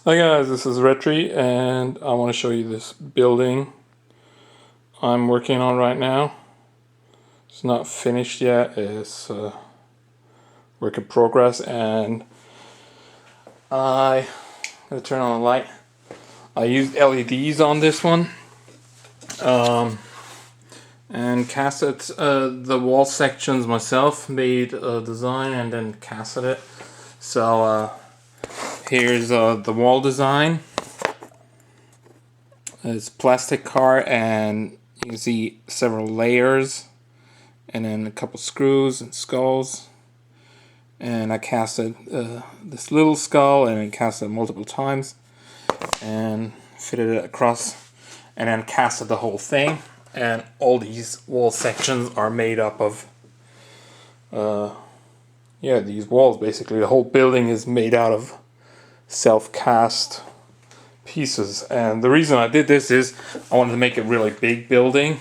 Hi guys, this is Retri and I want to show you this building I'm working on right now. It's not finished yet, it's work in progress, and I'm going to turn on the light. I used LEDs on this one and casted the wall sections myself, made a design and then casted it. So here's the wall design. It's plastic car and you can see several layers and then a couple screws and skulls. And I casted this little skull and then casted it multiple times and fitted it across and then casted the whole thing. And all these wall sections are made up of these walls. Basically the whole building is made out of self-cast pieces. And the reason I did this is I wanted to make a really big building,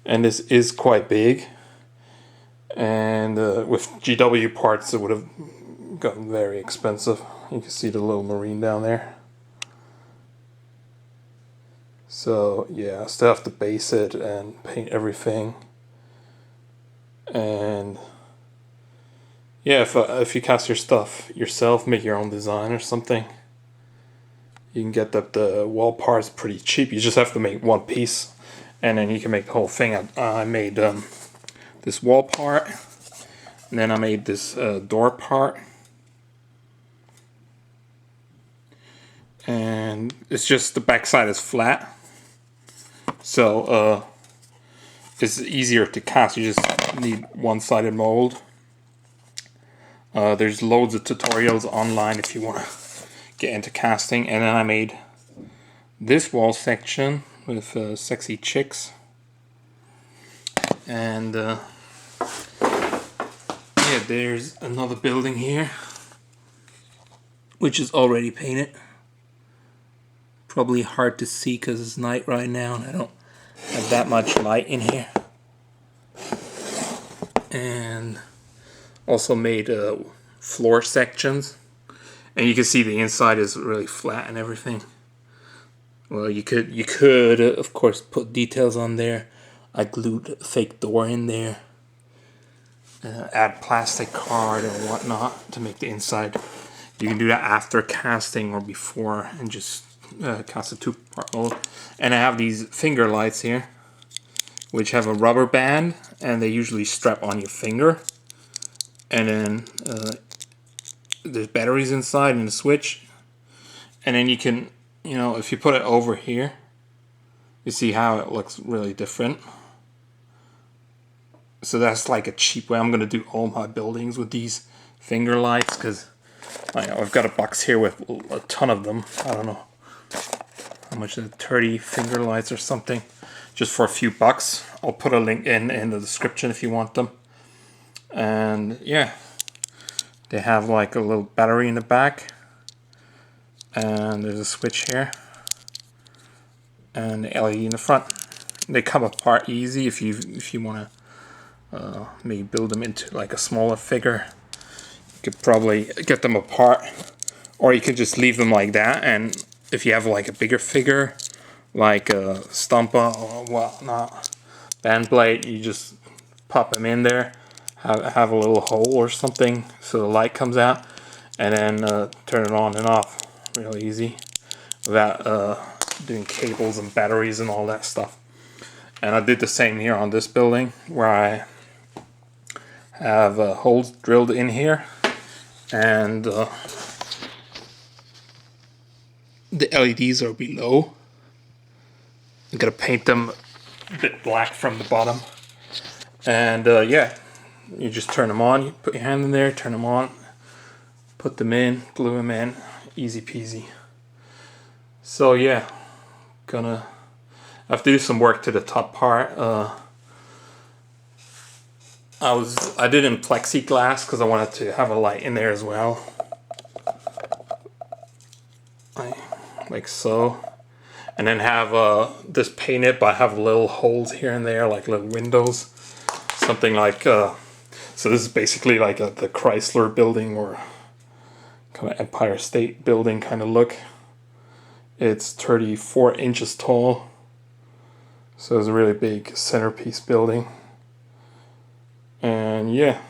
and this is quite big, and with GW parts it would have gotten very expensive. You can see the little marine down there. So yeah, I still have to base it and paint everything. And yeah, if you cast your stuff yourself, make your own design or something, you can get the wall parts pretty cheap. You just have to make one piece and then you can make the whole thing. I made this wall part, and then I made this door part, and it's just the back side is flat, so it's easier to cast. You just need one-sided mold. There's loads of tutorials online if you want to get into casting. And then I made this wall section with sexy chicks, and yeah, there's another building here which is already painted. Probably hard to see because it's night right now and I don't have that much light in here. And also made floor sections, and you can see the inside is really flat and everything. Well, you could of course put details on there. I glued a fake door in there, add plastic card and whatnot to make the inside. You can do that after casting or before, and just cast a two-part mold. And I have these finger lights here, which have a rubber band, and they usually strap on your finger. And then there's batteries inside and a switch. And then you can, if you put it over here, you see how it looks really different. So that's like a cheap way. I'm going to do all my buildings with these finger lights, because I've got a box here with a ton of them. I don't know how much, 30 finger lights or something, just for a few bucks. I'll put a link in the description if you want them. And yeah, they have like a little battery in the back, and there's a switch here, and the LED in the front. They come apart easy if you want to maybe build them into like a smaller figure. You could probably get them apart, or you could just leave them like that. And if you have like a bigger figure, like a Stumpa or whatnot, band blade, you just pop them in there, have a little hole or something so the light comes out, and then turn it on and off real easy without doing cables and batteries and all that stuff. And I did the same here on this building, where I have holes drilled in here, and the LEDs are below. I'm gonna paint them a bit black from the bottom. And yeah, you just turn them on, you put your hand in there, turn them on, put them in, glue them in, easy peasy. So yeah, gonna have to do some work to the top part. I did in plexiglass because I wanted to have a light in there as well, like so. And then have this painted, but I have little holes here and there, like little windows, something like. So this is basically like the Chrysler building, or kind of Empire State Building kind of look. It's 34 inches tall, so it's a really big centerpiece building. And yeah,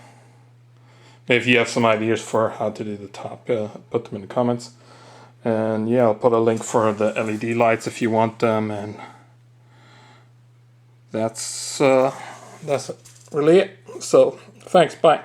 if you have some ideas for how to do the top, put them in the comments. And yeah, I'll put a link for the LED lights if you want them. And that's really it. So thanks, bye.